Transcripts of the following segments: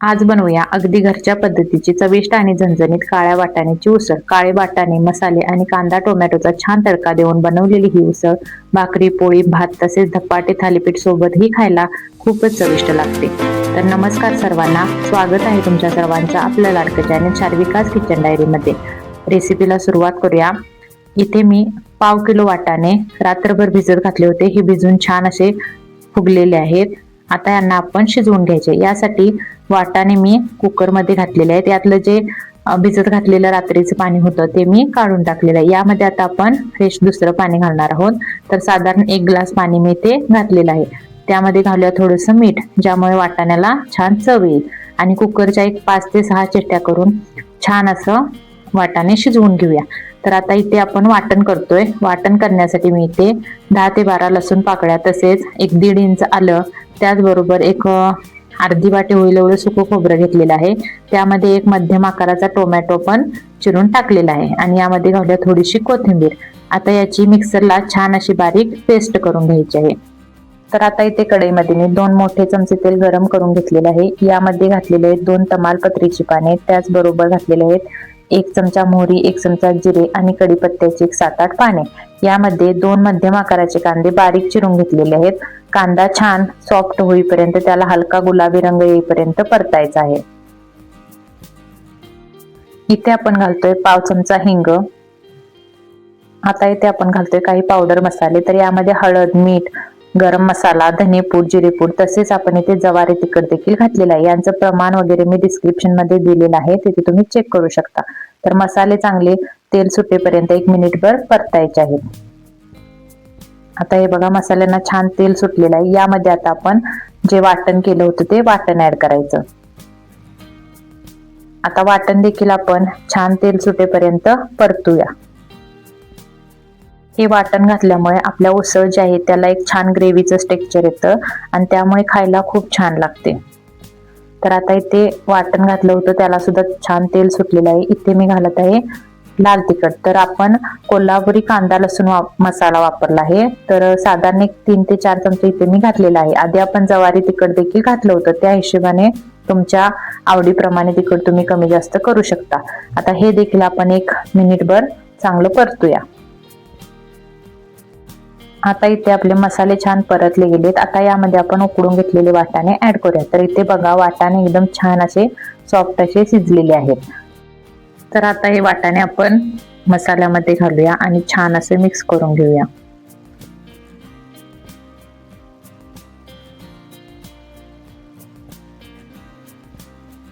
आज बनवूया अगदी घरच्या पद्धतीची चविष्ट आणि झणझणीत काळ्या वाटाण्याची उसळ। काळे वाटाणे, मसाले आणि कांदा टोमॅटोचा छान तडका देऊन बनवलेली ही उसळ भाकरी, पोळी, भात तसेच धपाटे, थालीपीठ सोबत ही खायला खूपच चविष्ट लागते। तर नमस्कार सर्वांना, स्वागत आहे तुमच्या सर्वांचं आपल्या लाडकं चॅनल चार्विकास किचन डायरी मध्ये। रेसिपीला सुरुवात करूया। इथे मी पाव किलो वाटाणे रात्रभर भिजत घातले होते। हे भिजून छान असे फुगलेले आहेत। आता यांना आपण शिजवून घ्यायचे। यासाठी वाटाणे मी कुकर मध्ये घातलेले आहेत। यातलं जे भिजत घातलेलं रात्रीचं पाणी होतं ते मी काढून टाकलेलं आहे। यामध्ये आता आपण फ्रेश दुसरं पाणी घालणार आहोत। तर साधारण 1 ग्लास पाणी मी ते घातलेलं आहे। त्यामध्ये घालूया थोडंसं मीठ, ज्यामुळे वाटाण्याला छान चव येईल। आणि कुकरच्या 5 ते 6 शिट्ट्या करून छान असं वाटाणे शिजवून घेऊया। तर आता इथे आपण वाटण करतोय। वाटण करण्यासाठी मी इथे 10 ते 12 लसूण पाकळ्या, तसेच 1-1.5 इंच आलं, त्याचबरोबर एक अर्धी वाटी होईल एवढं सुकं खोबरं घेतलेलं आहे। त्यामध्ये एक मध्यम आकाराचा टोमॅटो पण चिरून टाकलेला आहे। आणि यामध्ये घालूया थोडीशी कोथिंबीर। आता याची मिक्सरला छान अशी बारीक पेस्ट करून घ्यायची आहे। तर आता इथे कढईमध्ये मी 2 मोठे चमचे तेल गरम करून घेतलेले आहे। यामध्ये घातलेले आहेत 2 तमालपत्रीची पाने, त्याचबरोबर घातलेले आहेत 1 चमचा मोहरी, 1 चमचा जिरे आणि कढीपत्त्याची 7-8 पाने। यामध्ये 2 मध्यम आकाराचे कांदे बारीक चिरून घेतलेले आहेत। कांदा छान सॉफ्ट होईपर्यंत, त्याला हलका गुलाबी रंग येईपर्यंत परतायचा आहे। इथे आपण घालतोय पाव चमचा हिंग। आता इथे आपण घालतोय काही पावडर मसाले। तर यामध्ये हळद, मीठ, गरम मसाला, धनेपूड, जिरेपूड, तसेच आपण इथे जवारी तिखट देखील घातलेलं आहे। यांचं प्रमाण वगैरे मी डिस्क्रिप्शन मध्ये दिलेलं आहे, तिथे तुम्ही चेक करू शकता। तर मसाले चांगले तेल सुटेपर्यंत 1 मिनिटभर परतायचे आहेत। आता हे बघा, मसाल्यांना छान तेल सुटलेलं आहे। यामध्ये आता आपण जे वाटण केलं होतं ते वाटण ऍड करायचं। आता वाटण देखील आपण छान तेल सुटेपर्यंत परतूया। हे वाटण घातल्यामुळे आपल्या उसळ जी आहे त्याला एक छान ग्रेव्हीचं टेक्स्चर येतं आणि त्यामुळे खायला खूप छान लागते। तर आता इथे वाटण घातलं होतं त्याला सुद्धा छान तेल सुटलेलं आहे। इथे मी घालत आहे लाल तिखट। तर आपण कोल्हापुरी कांदा लसूण मसाला वापरला आहे। तर साधारण 3 ते 4 चमचे इथे मी घातलेला आहे। आधी आपण जवारी तिखट देखील घातलं होतं, त्या हिशोबाने तुमच्या आवडीप्रमाणे तिखट तुम्ही कमी जास्त करू शकता। आता हे देखील आपण 1 मिनिटभर चांगलं परतूया। आता इथे आपले मसाले छान परतले गेलेत। आता यामध्ये आपण उकडून घेतलेले वाटाणे ऍड करूया। तर इथे बघा, वाटाणे एकदम छान असे सॉफ्ट असे शिजलेले आहेत। तर आता हे वाटाणे आपण मसाल्यामध्ये घालूया आणि छान असे मिक्स करून घेऊया।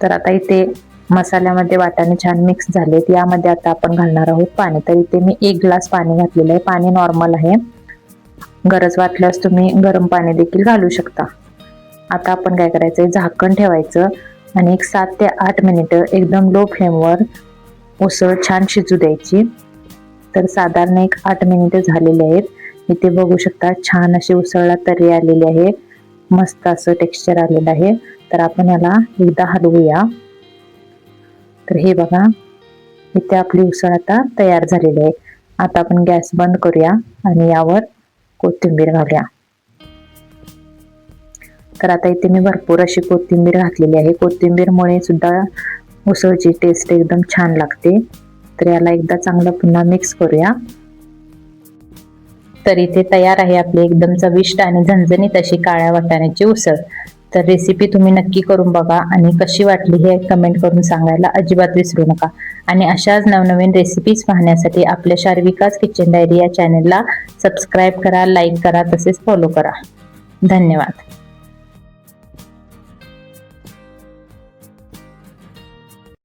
तर आता इथे मसाल्यामध्ये वाटाणे छान मिक्स झालेत। यामध्ये आता आपण घालणार आहोत पाणी। तर इथे मी 1 ग्लास पाणी घातलेलं आहे। पाणी नॉर्मल आहे, गरज वाटल्यास तुम्ही गरम पाणी देखील घालू शकता। आता आपण काय करायचंय, झाकण ठेवायचं आणि 7 ते 8 मिनिटं एकदम लो फ्लेमवर उसळ छान शिजू द्यायची। तर साधारण 8 मिनिटं झालेले आहेत। इथे बघू शकता छान अशी उसळला तर्री आलेली आहे, मस्त असं टेक्स्चर आलेलं आहे। तर आपण याला एकदा हलवूया। तर हे बघा, इथे आपली उसळ आता तयार झालेली आहे। आता आपण गॅस बंद करूया आणि यावर कोथिंबीर घालूया। तर आता इथे मी भरपूर अशी कोथिंबीर घातलेली आहे। कोथिंबीरमुळे सुद्धा उसळची टेस्ट एकदम छान लागते। तर याला एकदा चांगलं पुन्हा मिक्स करूया। तर इथे तयार आहे आपली एकदम चविष्ट आणि झणझणीत अशी काळ्या वाटाण्याची उसळ। तर रेसिपी तुम्ही नक्की करून बघा आणि कशी वाटली हे कमेंट करून सांगायला अजिबात विसरू नका। आणि अशाच नवनवीन रेसिपीज पाहण्यासाठी आपल्या चार्विकास किचन डायरी या चॅनलला सबस्क्राईब करा, लाईक करा, तसेच फॉलो करा। धन्यवाद।